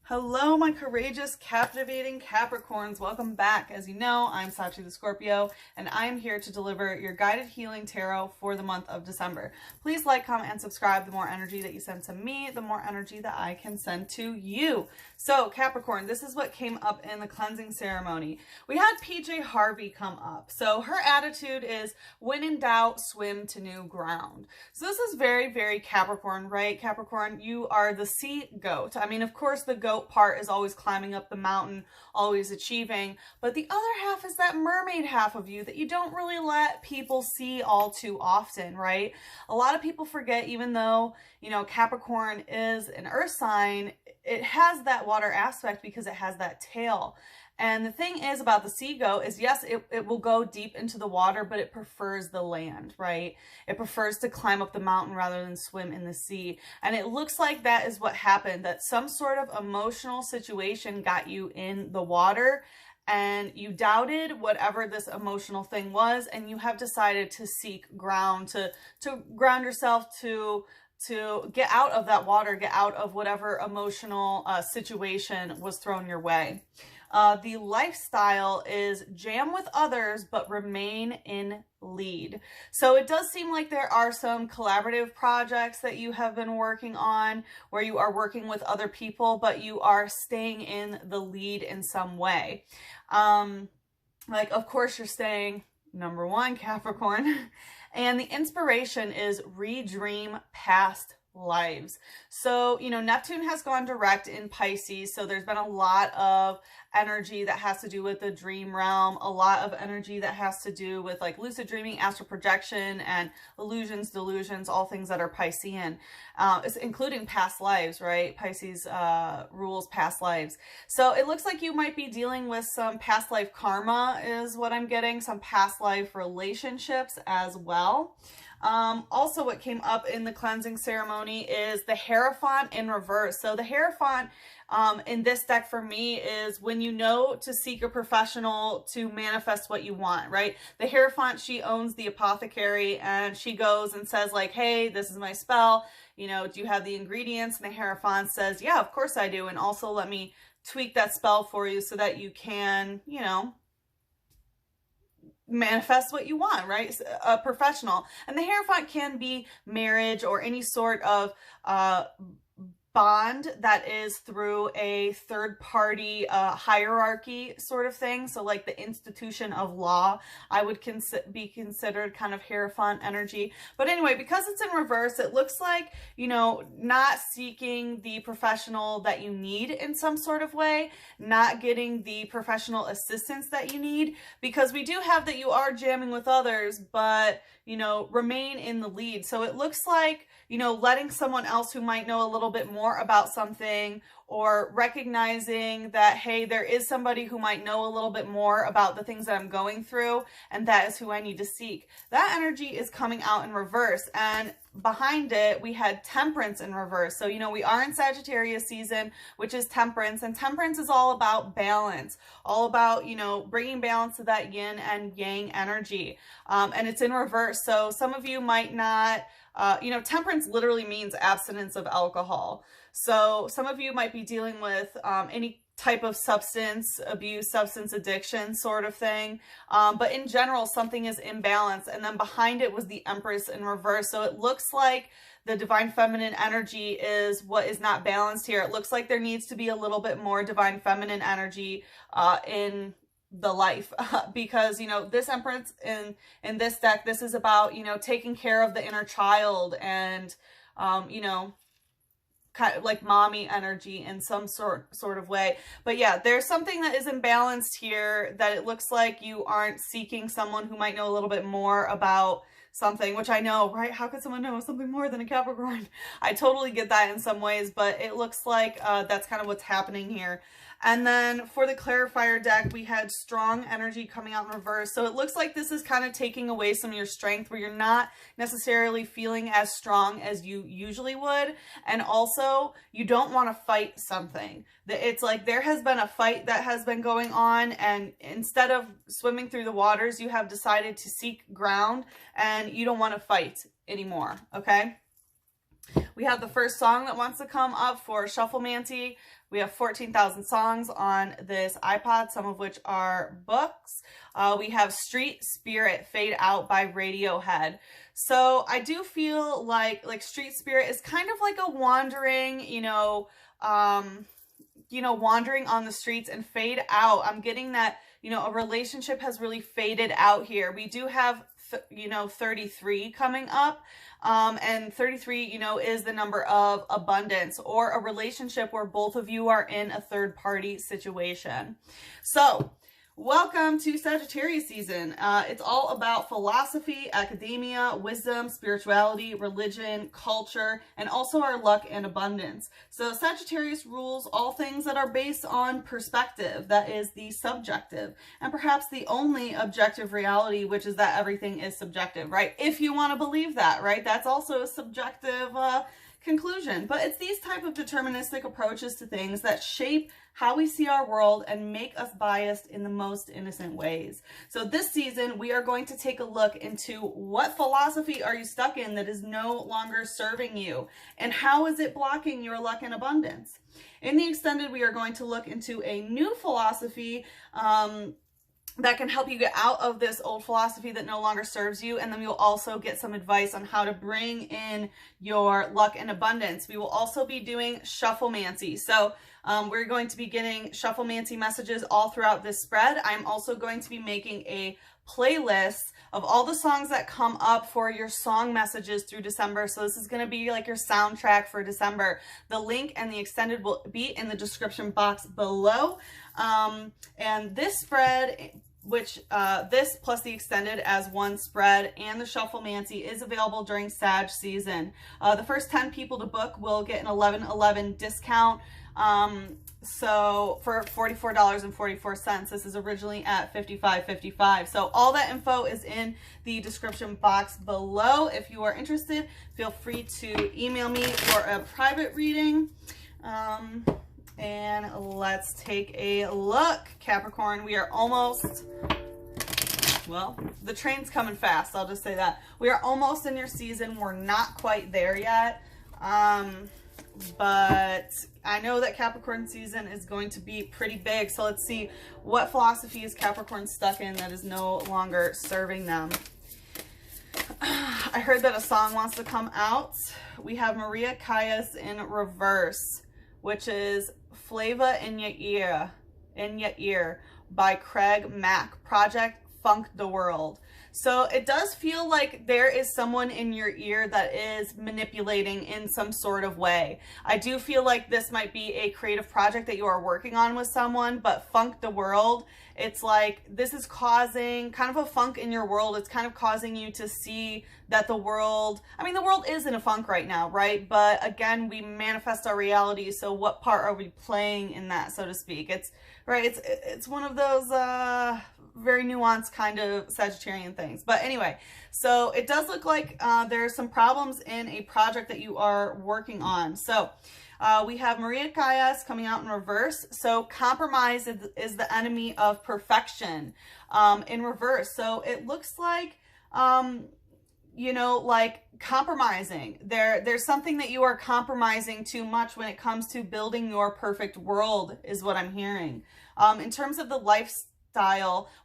Hello, my courageous, captivating Capricorns. Welcome back. As you know, I'm Sachi the Scorpio, and I'm here to deliver your guided healing tarot for the month of December. Please like, comment, and subscribe. The more energy that you send to me, the more energy that I can send to you. So, Capricorn, this is what came up in the cleansing ceremony. We had PJ Harvey come up. So, her attitude is, when in doubt, swim to new ground. So, this is very, very Capricorn, right? Capricorn, you are the sea goat. I mean, of course, the goat part is always climbing up the mountain, always achieving, but the other half is that mermaid half of you that you don't really let people see all too often, right? A lot of people forget, even though, you know, Capricorn is an earth sign, it has that water aspect because it has that tail. And the thing is about the sea goat is, yes, it will go deep into the water, but it prefers the land, right? It prefers to climb up the mountain rather than swim in the sea. And it looks like that is what happened, that some sort of emotional situation got you in the water and you doubted whatever this emotional thing was, and you have decided to seek ground, to ground yourself, to get out of that water, get out of whatever emotional situation was thrown your way. The lifestyle is jam with others, but remain in lead. So it does seem like there are some collaborative projects that you have been working on where you are working with other people, but you are staying in the lead in some way. Like, of course, you're staying number one, Capricorn. And the inspiration is redream past lives. So, you know, Neptune has gone direct in Pisces, so there's been a lot of energy that has to do with the dream realm, a lot of energy that has to do with like lucid dreaming, astral projection, and illusions, delusions, all things that are Piscean, including past lives, right? Pisces rules past lives. So it looks like you might be dealing with some past life karma is what I'm getting, some past life relationships as well. Also what came up in the cleansing ceremony is the Hierophant in reverse. So the Hierophant in this deck for me is when you know to seek a professional to manifest what you want, right? The Hierophant, she owns the apothecary and she goes and says like, hey, this is my spell. You know, do you have the ingredients? And the Hierophant says, yeah, of course I do. And also let me tweak that spell for you so that you can, you know, manifest what you want, right? A professional. And the Hierophant can be marriage or any sort of bond that is through a third party hierarchy sort of thing. So like the institution of law, I would be considered kind of Hierophant energy. But anyway, because it's in reverse, it looks like, you know, not seeking the professional that you need in some sort of way, not getting the professional assistance that you need, because we do have that you are jamming with others, but, you know, remain in the lead. So it looks like, you know, letting someone else who might know a little bit more about something, or recognizing that, hey, there is somebody who might know a little bit more about the things that I'm going through, and that is who I need to seek. That energy is coming out in reverse, and behind it, we had Temperance in reverse. So, you know, we are in Sagittarius season, which is Temperance, and Temperance is all about balance, all about, you know, bringing balance to that yin and yang energy, and it's in reverse. So some of you might not, you know, temperance literally means abstinence of alcohol. So some of you might be dealing with any type of substance abuse, substance addiction sort of thing. But in general, something is imbalanced. And then behind it was the Empress in reverse. So it looks like the divine feminine energy is what is not balanced here. It looks like there needs to be a little bit more divine feminine energy in the life, because, you know, this Empress in this deck, this is about, you know, taking care of the inner child and, you know, kind of like mommy energy in some sort of way. But yeah, there's something that is imbalanced here, that it looks like you aren't seeking someone who might know a little bit more about something, which I know, right? How could someone know something more than a Capricorn? I totally get that in some ways, but it looks like that's kind of what's happening here. And then for the clarifier deck, we had strong energy coming out in reverse. So it looks like this is kind of taking away some of your strength, where you're not necessarily feeling as strong as you usually would. And also, you don't want to fight something. It's like there has been a fight that has been going on, and instead of swimming through the waters, you have decided to seek ground, and you don't want to fight anymore, okay? We have the first song that wants to come up for Shufflemancy. We have 14,000 songs on this iPod, some of which are books. We have Street Spirit, Fade Out by Radiohead. So I do feel like Street Spirit is kind of like a wandering, wandering on the streets, and fade out. I'm getting that, a relationship has really faded out here. We do have 33 coming up. And 33, is the number of abundance, or a relationship where both of you are in a third party situation. So welcome to Sagittarius season. It's all about philosophy, academia, wisdom, spirituality, religion, culture, and also our luck and abundance. So Sagittarius rules all things that are based on perspective. That is the subjective, and perhaps the only objective reality, which is that everything is subjective, right? If you want to believe that, right? That's also a subjective conclusion. But it's these type of deterministic approaches to things that shape how we see our world and make us biased in the most innocent ways. So this season, we are going to take a look into what philosophy are you stuck in that is no longer serving you, and how is it blocking your luck and abundance. In the extended, we are going to look into a new philosophy that can help you get out of this old philosophy that no longer serves you. And then you'll also get some advice on how to bring in your luck and abundance. We will also be doing Shufflemancy. So we're going to be getting Shufflemancy messages all throughout this spread. I'm also going to be making a playlist of all the songs that come up for your song messages through December. So this is going to be like your soundtrack for December. The link and the extended will be in the description box below. And this spread, which this plus the extended as one spread, and the Shufflemancy is available during Sag season. The first 10 people to book will get an 11/11 discount. So for $44.44, this is originally at $55.55. So all that info is in the description box below. If you are interested, feel free to email me for a private reading. And let's take a look, Capricorn. We are almost, well, the train's coming fast. I'll just say that. We are almost in your season. We're not quite there yet. But I know that Capricorn season is going to be pretty big. So let's see, what philosophy is Capricorn stuck in that is no longer serving them. I heard that a song wants to come out. We have Maria Callas in reverse, which is Flava in Your Ear by Craig Mack, Project Funk the World. So it does feel like there is someone in your ear that is manipulating in some sort of way. I do feel like this might be a creative project that you are working on with someone, but Funk the World, it's like this is causing kind of a funk in your world. It's kind of causing you to see that the world, I mean, the world is in a funk right now, right? But again, we manifest our reality. So what part are we playing in that, so to speak? It's right. It's one of those very nuanced kind of Sagittarian things. But anyway, so it does look like there's some problems in a project that you are working on. So we have Maria Callas coming out in reverse. So compromise is the enemy of perfection in reverse. So it looks like, like compromising. There's something that you are compromising too much when it comes to building your perfect world is what I'm hearing. In terms of the lifestyle,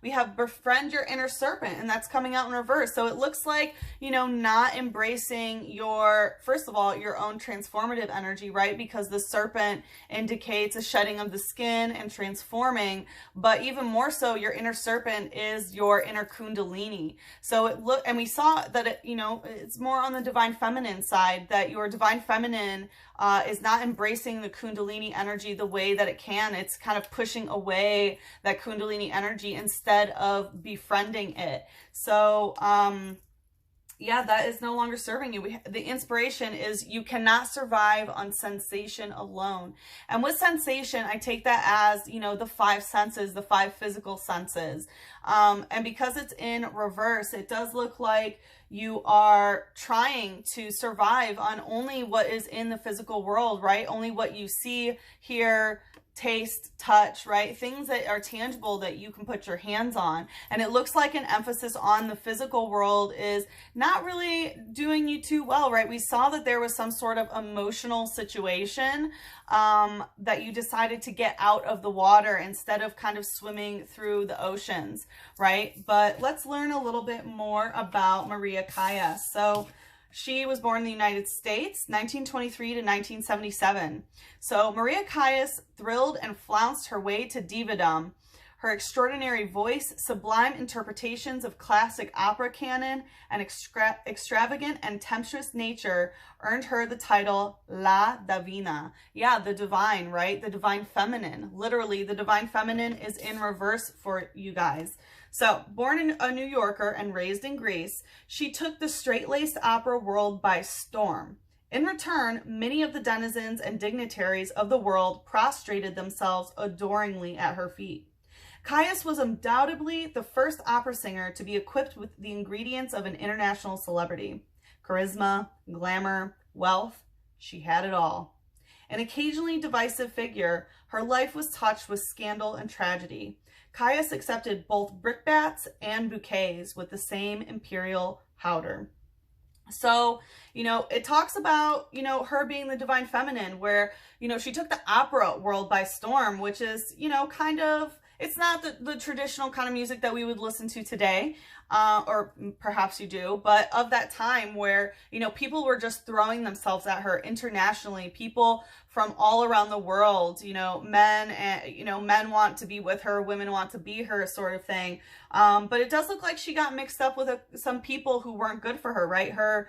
we have befriend your inner serpent, and that's coming out in reverse. So it looks like, not embracing your, first of all, your own transformative energy, right? Because the serpent indicates a shedding of the skin and transforming, but even more so, your inner serpent is your inner kundalini. So and we saw that it's more on the divine feminine side, that your divine feminine is not embracing the kundalini energy the way that it can. It's kind of pushing away that kundalini energy instead of befriending it. So yeah, that is no longer serving you. The inspiration is you cannot survive on sensation alone. And with sensation, I take that as, the 5 senses, the 5 physical senses. And because it's in reverse, it does look like You are trying to survive on only what is in the physical world, right? Only what you see, hear, taste, touch, right? Things that are tangible that you can put your hands on. And it looks like an emphasis on the physical world is not really doing you too well, right? We saw that there was some sort of emotional situation that you decided to get out of the water instead of kind of swimming through the oceans, right? But let's learn a little bit more about Maria Callas. So she was born in the United States, 1923 to 1977. So Maria Callas thrilled and flounced her way to divadom. Her extraordinary voice, sublime interpretations of classic opera canon, and extravagant and tempestuous nature earned her the title La Divina. Yeah, the divine, right? The divine feminine. Literally, the divine feminine is in reverse for you guys. So, born a New Yorker and raised in Greece, she took the straight-laced opera world by storm. In return, many of the denizens and dignitaries of the world prostrated themselves adoringly at her feet. Callas was undoubtedly the first opera singer to be equipped with the ingredients of an international celebrity. Charisma, glamour, wealth, she had it all. An occasionally divisive figure, her life was touched with scandal and tragedy. Callas accepted both brickbats and bouquets with the same imperial powder. So, you know, it talks about, you know, her being the divine feminine where, you know, she took the opera world by storm, which is, you know, kind of, it's not the traditional kind of music that we would listen to today, or perhaps you do, but of that time where, you know, people were just throwing themselves at her internationally, people from all around the world, you know, men want to be with her, women want to be her sort of thing. But it does look like she got mixed up with some people who weren't good for her, right? Her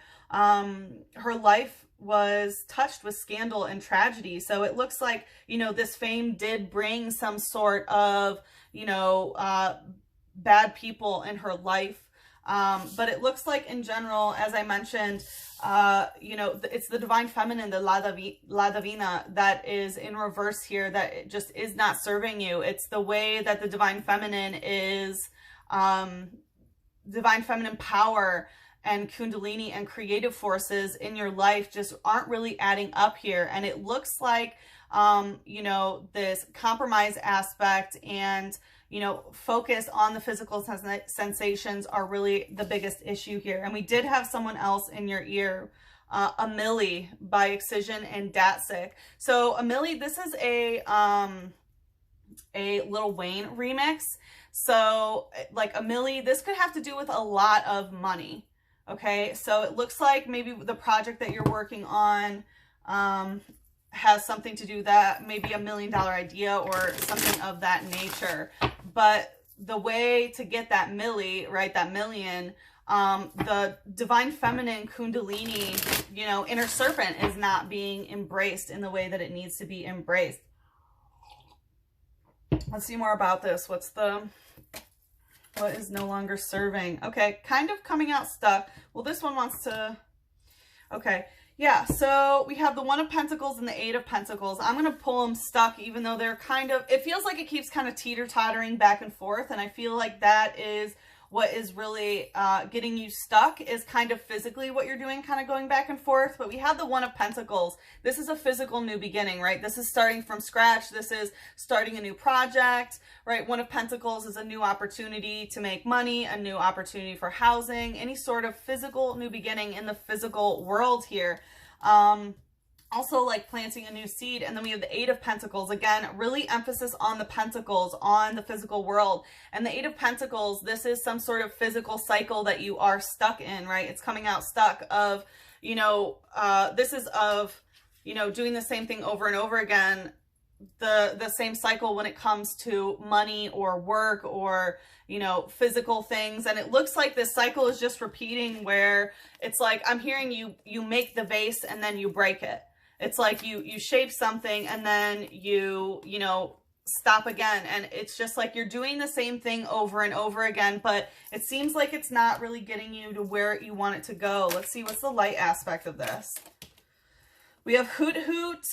life was touched with scandal and tragedy. So it looks like, you know, this fame did bring some sort of, you know, bad people in her life. But it looks like in general, as I mentioned, you know, it's the divine feminine, the La Divina, that is in reverse here, that it just is not serving you. It's the way that the divine feminine is, divine feminine power and kundalini and creative forces in your life just aren't really adding up here. And it looks like, you know, this compromise aspect and, you know, focus on the physical sensations are really the biggest issue here. And we did have someone else in your ear, Amelie by Excision and Datsik. So Amelie, this is a Lil Wayne remix. So like Amelie, this could have to do with a lot of money. Okay, so it looks like maybe the project that you're working on has something to do with that, maybe $1 million idea or something of that nature. But the way to get that milli, right, that million, the divine feminine kundalini, you know, inner serpent is not being embraced in the way that it needs to be embraced. Let's see more about this. What is no longer serving? Okay, kind of coming out stuck. Well, this one wants to, okay. Yeah, so we have the One of Pentacles and the Eight of Pentacles. I'm going to pull them stuck, even though they're kind of, it feels like it keeps kind of teeter-tottering back and forth. And I feel like that is what is really getting you stuck, is kind of physically what you're doing, kind of going back and forth. But we have the One of Pentacles. This is a physical new beginning, right? This is starting from scratch. This is starting a new project, right? One of Pentacles is a new opportunity to make money, a new opportunity for housing, any sort of physical new beginning in the physical world here. Also like planting a new seed. And then we have the Eight of Pentacles. Again, really emphasis on the pentacles, on the physical world. And the Eight of Pentacles, this is some sort of physical cycle that you are stuck in, right? It's coming out stuck of, you know, this is of, you know, doing the same thing over and over again. The same cycle when it comes to money or work or, you know, physical things. And it looks like this cycle is just repeating, where it's like, I'm hearing you make the vase and then you break it. It's like you shape something and then you know, stop again. And it's just like you're doing the same thing over and over again, but it seems like it's not really getting you to where you want it to go. Let's see, what's the light aspect of this? We have Hoot Hoot,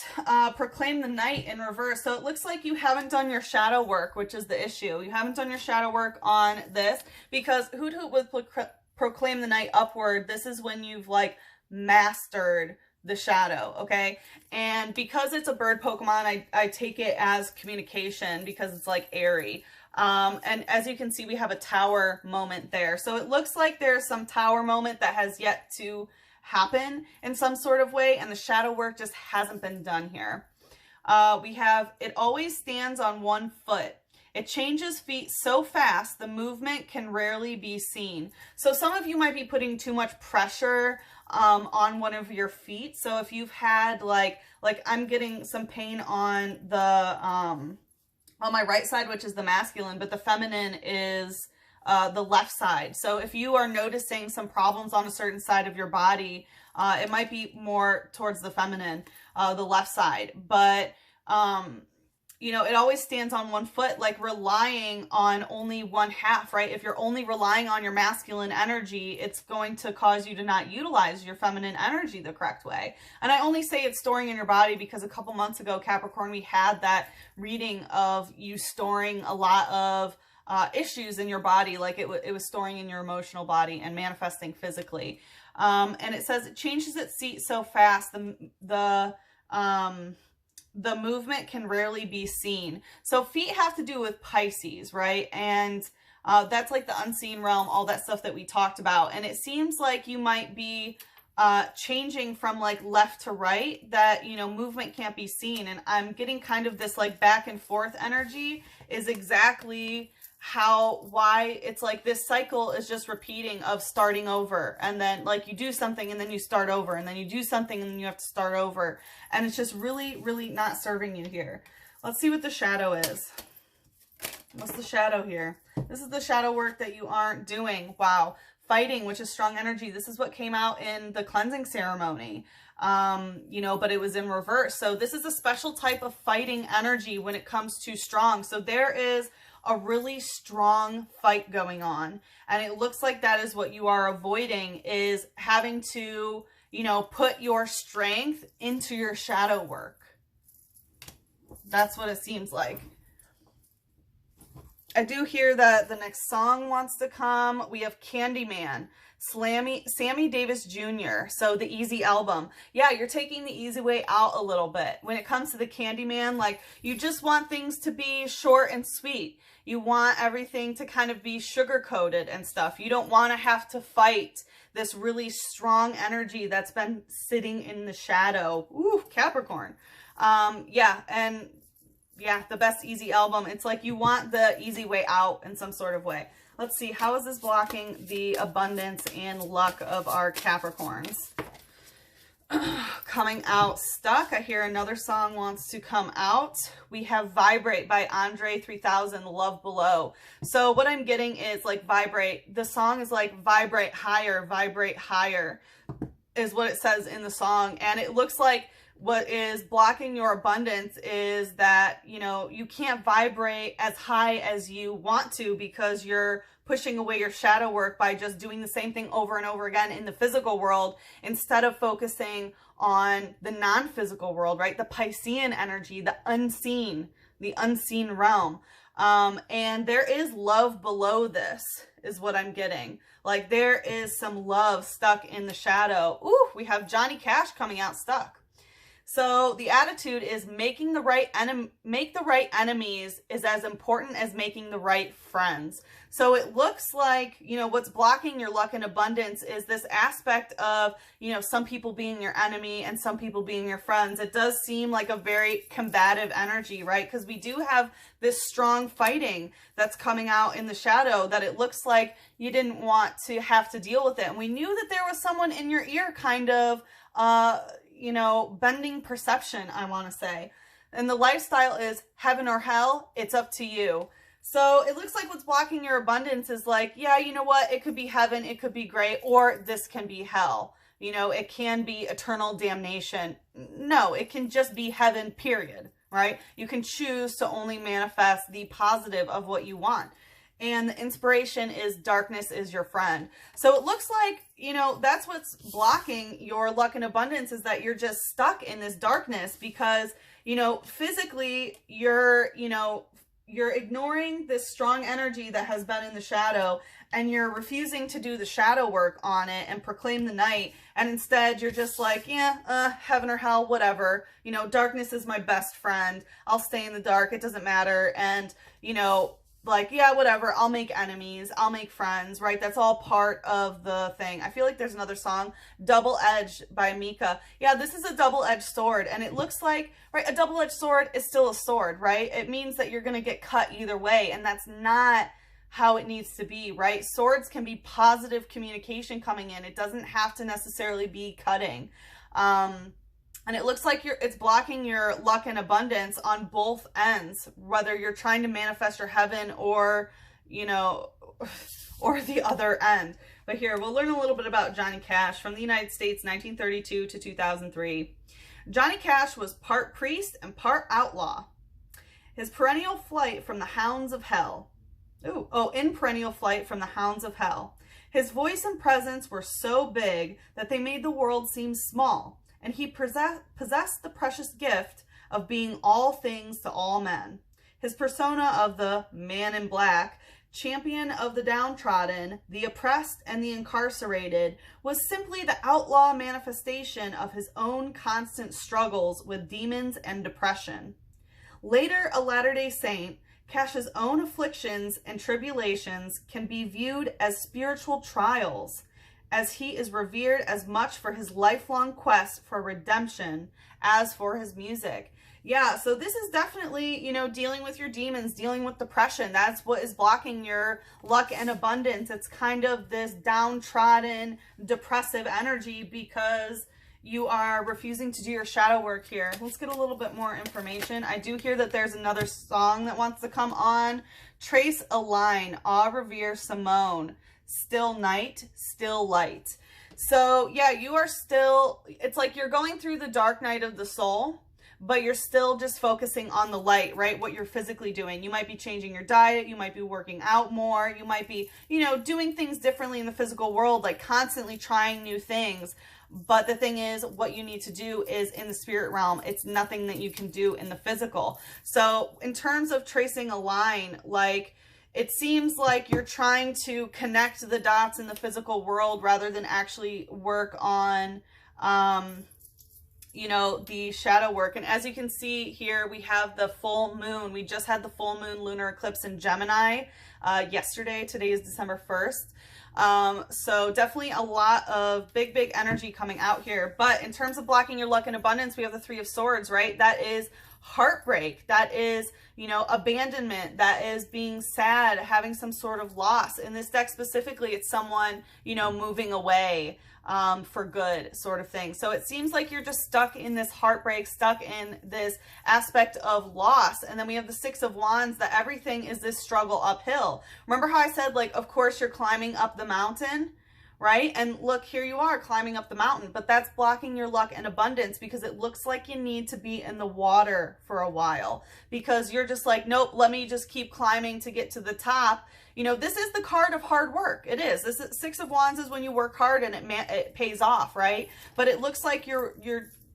Proclaim the Night in reverse. So it looks like you haven't done your shadow work, which is the issue. You haven't done your shadow work on this, because Hoot Hoot with proclaim the night upward, this is when you've like mastered the shadow, okay? And because it's a bird Pokemon, I take it as communication because it's like airy. And as you can see, we have a tower moment there. So it looks like there's some tower moment that has yet to happen in some sort of way, and the shadow work just hasn't been done here. We have, it always stands on one foot. It changes feet so fast, the movement can rarely be seen. So some of you might be putting too much pressure on one of your feet. So if you've had like I'm getting some pain on the, on my right side, which is the masculine, but the feminine is the left side. So if you are noticing some problems on a certain side of your body, it might be more towards the feminine, the left side. But, you know, it always stands on one foot, like relying on only one half, right? If you're only relying on your masculine energy, it's going to cause you to not utilize your feminine energy the correct way. And I only say it's storing in your body because a couple months ago, Capricorn, we had that reading of you storing a lot of issues in your body, like it was storing in your emotional body and manifesting physically. And it says it changes its seat so fast, the movement can rarely be seen. So feet have to do with Pisces, right? And that's like the unseen realm, all that stuff that we talked about. And it seems like you might be changing from like left to right, that, you know, movement can't be seen. And I'm getting kind of this like back and forth energy is exactly why it's like this cycle is just repeating of starting over, and then like you do something and then you start over, and then you do something and then you have to start over, and it's just really, really not serving you here. Let's see what the shadow is. What's the shadow here? This is the shadow work that you aren't doing. Wow. Fighting, which is strong energy. This is what came out in the cleansing ceremony. You know, but it was in reverse. So this is a special type of fighting energy when it comes to strong. So there is a really strong fight going on, and it looks like that is what you are avoiding, is having to, you know, put your strength into your shadow work. That's what it seems like. I do hear that the next song wants to come. We have Candyman, Sammy Davis Jr. So the Easy album. Yeah, you're taking the easy way out a little bit. When it comes to the Candyman, like you just want things to be short and sweet. You want everything to kind of be sugar-coated and stuff. You don't want to have to fight this really strong energy that's been sitting in the shadow. Ooh, Capricorn. Yeah, and yeah, the Best Easy album. It's like you want the easy way out in some sort of way. Let's see, how is this blocking the abundance and luck of our Capricorns? Coming out stuck. I hear another song wants to come out. We have Vibrate by Andre 3000, Love Below. So what I'm getting is like vibrate. The song is like vibrate higher is what it says in the song. And it looks like what is blocking your abundance is that, you know, you can't vibrate as high as you want to because you're pushing away your shadow work by just doing the same thing over and over again in the physical world instead of focusing on the non-physical world, right? The Piscean energy, the unseen realm. And there is love below this is what I'm getting. Like there is some love stuck in the shadow. Ooh, we have Johnny Cash coming out stuck. So the attitude is make the right enemies is as important as making the right friends. So it looks like, you know, what's blocking your luck and abundance is this aspect of, you know, some people being your enemy and some people being your friends. It does seem like a very combative energy, right? Because we do have this strong fighting that's coming out in the shadow that it looks like you didn't want to have to deal with it. And we knew that there was someone in your ear kind of, you know, bending perception, I want to say. And the lifestyle is heaven or hell, it's up to you. So it looks like what's blocking your abundance is like, yeah, you know what? It could be heaven, it could be great, or this can be hell. You know, it can be eternal damnation. No, it can just be heaven, period, right? You can choose to only manifest the positive of what you want. And the inspiration is darkness is your friend. So it looks like, you know, that's what's blocking your luck and abundance is that you're just stuck in this darkness because, you know, physically you're, you know, you're ignoring this strong energy that has been in the shadow, and you're refusing to do the shadow work on it and proclaim the night. And instead you're just like, yeah, heaven or hell, whatever. You know, darkness is my best friend. I'll stay in the dark. It doesn't matter. And, you know, like, yeah, whatever. I'll make enemies. I'll make friends, right? That's all part of the thing. I feel like there's another song, Double Edged by Mika. Yeah, this is a double-edged sword. And it looks like, right, a double-edged sword is still a sword, right? It means that you're going to get cut either way. And that's not how it needs to be, right? Swords can be positive communication coming in. It doesn't have to necessarily be cutting. And it looks like it's blocking your luck and abundance on both ends, whether you're trying to manifest your heaven or, you know, or the other end. But here, we'll learn a little bit about Johnny Cash from the United States, 1932 to 2003. Johnny Cash was part priest and part outlaw. His perennial flight from the hounds of hell. In perennial flight from the hounds of hell. His voice and presence were so big that they made the world seem small, and he possessed the precious gift of being all things to all men. His persona of the man in black, champion of the downtrodden, the oppressed, and the incarcerated, was simply the outlaw manifestation of his own constant struggles with demons and depression. Later a Latter-day Saint, Cash's own afflictions and tribulations can be viewed as spiritual trials, as he is revered as much for his lifelong quest for redemption as for his music. Yeah, so this is definitely, you know, dealing with your demons, dealing with depression. That's what is blocking your luck and abundance. It's kind of this downtrodden, depressive energy because you are refusing to do your shadow work here. Let's get a little bit more information. I do hear that there's another song that wants to come on. Trace a line, Au Revoir Simone. Still night, still light. So yeah, you are still, it's like you're going through the dark night of the soul, but you're still just focusing on the light, right? What you're physically doing. You might be changing your diet. You might be working out more. You might be, you know, doing things differently in the physical world, like constantly trying new things. But the thing is, what you need to do is in the spirit realm. It's nothing that you can do in the physical. So in terms of tracing a line, like, it seems like you're trying to connect the dots in the physical world rather than actually work on, you know, the shadow work. And as you can see here, we have the full moon. We just had the full moon lunar eclipse in Gemini yesterday. Today is December 1st. So definitely a lot of big energy coming out here. But in terms of blocking your luck and abundance, we have the Three of Swords, right? That is heartbreak. That is, you know, abandonment. That is being sad, having some sort of loss. In this deck specifically, it's someone, you know, moving away for good sort of thing. So it seems like you're just stuck in this heartbreak, stuck in this aspect of loss. And then we have the Six of Wands, that everything is this struggle uphill. Remember how I said, like, of course you're climbing up the mountain, right? And look, here you are climbing up the mountain, but that's blocking your luck and abundance because it looks like you need to be in the water for a while because you're just like, nope, let me just keep climbing to get to the top. You know, this is the card of hard work. It is. This is, Six of Wands is when you work hard and it pays off, right? But it looks like you're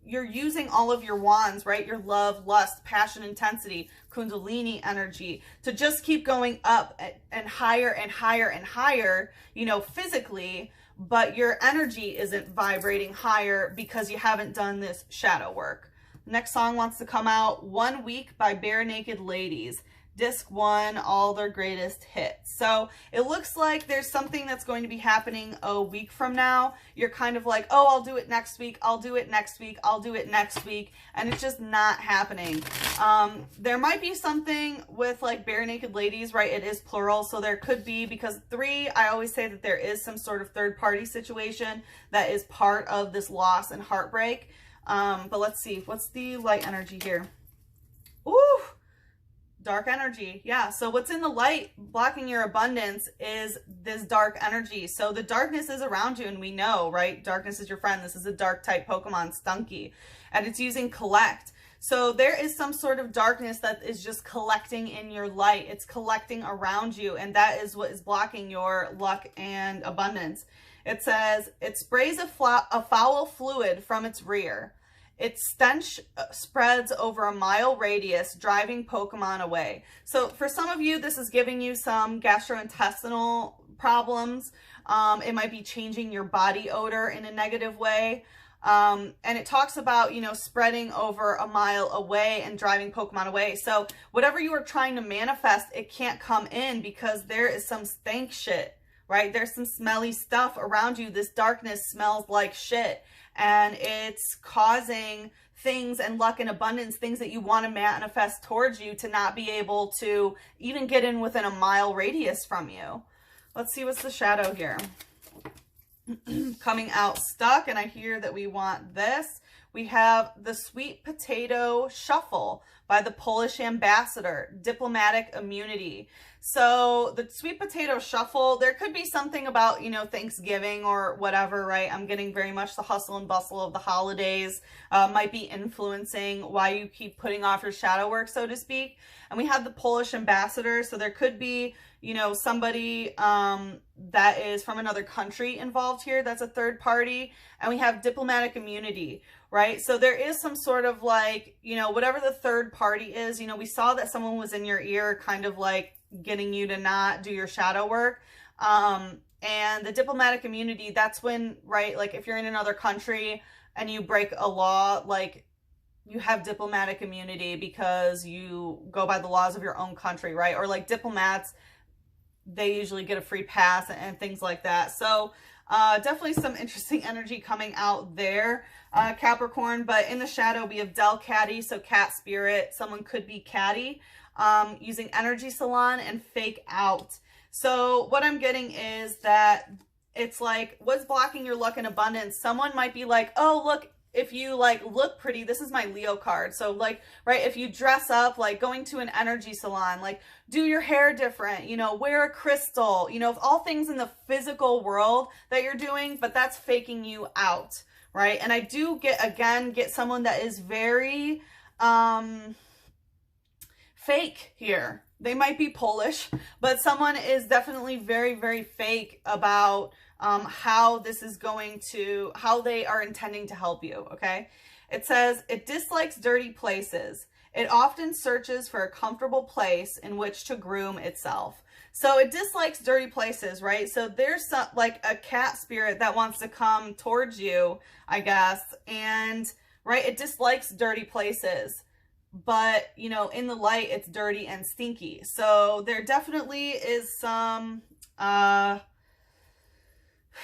using all of your wands, right? Your love, lust, passion, intensity, Kundalini energy to just keep going up and higher and higher and higher, you know, physically, but your energy isn't vibrating higher because you haven't done this shadow work. Next song wants to come out, 1 Week by Bare Naked Ladies. Disc 1, all their greatest hits. So it looks like there's something that's going to be happening a week from now. You're kind of like, oh, I'll do it next week. I'll do it next week. I'll do it next week. And it's just not happening. There might be something with like Bare Naked Ladies, right? It is plural. So there could be, because 3, I always say that there is some sort of third party situation that is part of this loss and heartbreak. But let's see, what's the light energy here? Ooh. Dark energy. Yeah. So what's in the light blocking your abundance is this dark energy. So the darkness is around you and we know, right? Darkness is your friend. This is a dark type Pokemon, Stunky, and it's using collect. So there is some sort of darkness that is just collecting in your light. It's collecting around you. And that is what is blocking your luck and abundance. It says, it sprays a foul fluid from its rear. Its stench spreads over a mile radius, driving Pokemon away. So for some of you, this is giving you some gastrointestinal problems. It might be changing your body odor in a negative way. And it talks about, you know, spreading over a mile away and driving Pokemon away. So whatever you are trying to manifest, it can't come in because there is some stank shit, right? There's some smelly stuff around you. This darkness smells like shit. And it's causing things and luck and abundance, things that you want to manifest towards you, to not be able to even get in within a mile radius from you. Let's see what's the shadow here. Coming out stuck, and I hear that we want this. We have the Sweet Potato Shuffle by the Polish ambassador, diplomatic immunity. So the Sweet Potato Shuffle, there could be something about, you know, Thanksgiving or whatever, right? I'm getting very much the hustle and bustle of the holidays might be influencing why you keep putting off your shadow work, so to speak. And we have the Polish ambassador. So there could be, you know, somebody that is from another country involved here. That's a third party. And we have diplomatic immunity, right? So there is some sort of like, you know, whatever the third party is, you know, we saw that someone was in your ear kind of like getting you to not do your shadow work. And the diplomatic immunity, that's when, right, like if you're in another country and you break a law, like you have diplomatic immunity because you go by the laws of your own country, right? Or like diplomats, they usually get a free pass and things like that. So definitely some interesting energy coming out there, Capricorn. But in the shadow, we have Del Caddy, so cat spirit. Someone could be catty, using energy salon and fake out. So what I'm getting is that it's like, what's blocking your luck and abundance? Someone might be like, oh, look, if you like look pretty, this is my Leo card. So like, right, if you dress up, like going to an energy salon, like do your hair different, you know, wear a crystal, you know, all things in the physical world that you're doing, but that's faking you out, right? And I do get someone that is very fake here. They might be Polish, but someone is definitely very, very fake about how this is going to, how they are intending to help you, okay? It says, it dislikes dirty places. It often searches for a comfortable place in which to groom itself. So it dislikes dirty places, right? So there's some, like a cat spirit that wants to come towards you, I guess, and, right, it dislikes dirty places. But, you know, in the light, it's dirty and stinky. So there definitely is some,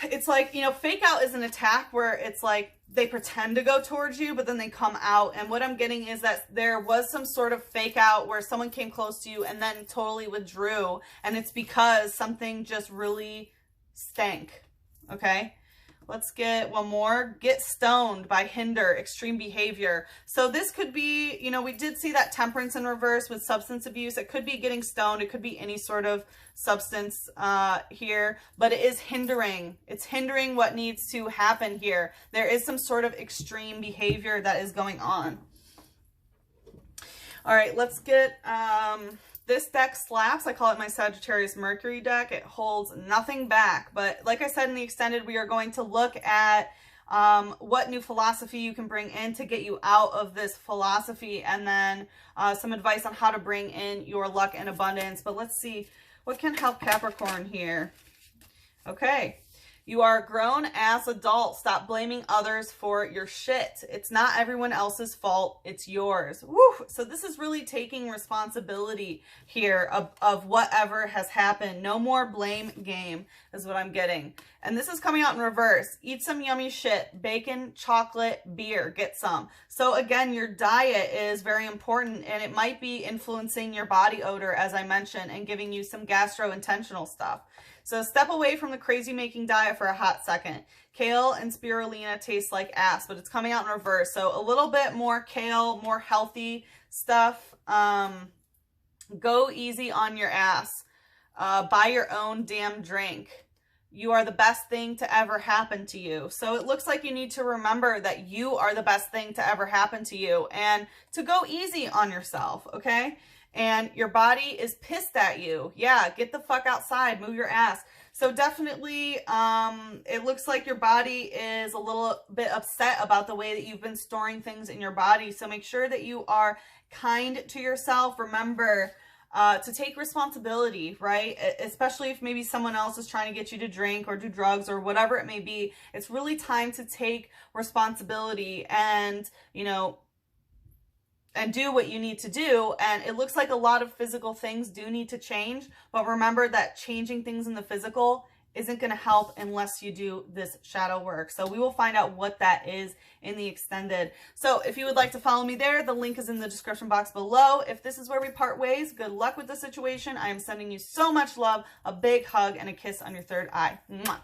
it's like, you know, fake out is an attack where it's like they pretend to go towards you, but then they come out. And what I'm getting is that there was some sort of fake out where someone came close to you and then totally withdrew. And it's because something just really stank. Okay. Let's get one more. Get Stoned by Hinder, extreme behavior. So this could be, you know, we did see that temperance in reverse with substance abuse. It could be getting stoned. It could be any sort of substance here, but it is hindering. It's hindering what needs to happen here. There is some sort of extreme behavior that is going on. All right, let's get... this deck slaps. I call it my Sagittarius Mercury deck. It holds nothing back. But like I said in the extended, we are going to look at what new philosophy you can bring in to get you out of this philosophy, and then some advice on how to bring in your luck and abundance. But let's see what can help Capricorn here. Okay. You are a grown-ass adult. Stop blaming others for your shit. It's not everyone else's fault. It's yours. Woo! So this is really taking responsibility here of whatever has happened. No more blame game is what I'm getting. And this is coming out in reverse. Eat some yummy shit. Bacon, chocolate, beer. Get some. So again, your diet is very important, and it might be influencing your body odor, as I mentioned, and giving you some gastrointestinal stuff. So step away from the crazy-making diet for a hot second. Kale and spirulina taste like ass, but it's coming out in reverse. So a little bit more kale, more healthy stuff. Go easy on your ass. Buy your own damn drink. You are the best thing to ever happen to you. So it looks like you need to remember that you are the best thing to ever happen to you, and to go easy on yourself, okay? and your body is pissed at you. Yeah, get the fuck outside, move your ass. So definitely, it looks like your body is a little bit upset about the way that you've been storing things in your body. So make sure that you are kind to yourself. Remember to take responsibility, right? Especially if maybe someone else is trying to get you to drink or do drugs or whatever it may be. It's really time to take responsibility and, you know, and do what you need to do. And it looks like a lot of physical things do need to change, but remember that changing things in the physical isn't going to help unless you do this shadow work. So we will find out what that is in the extended. So if you would like to follow me there, the link is in the description box below. If this is where we part ways, good luck with the situation. I am sending you so much love, a big hug, and a kiss on your third eye. Mwah.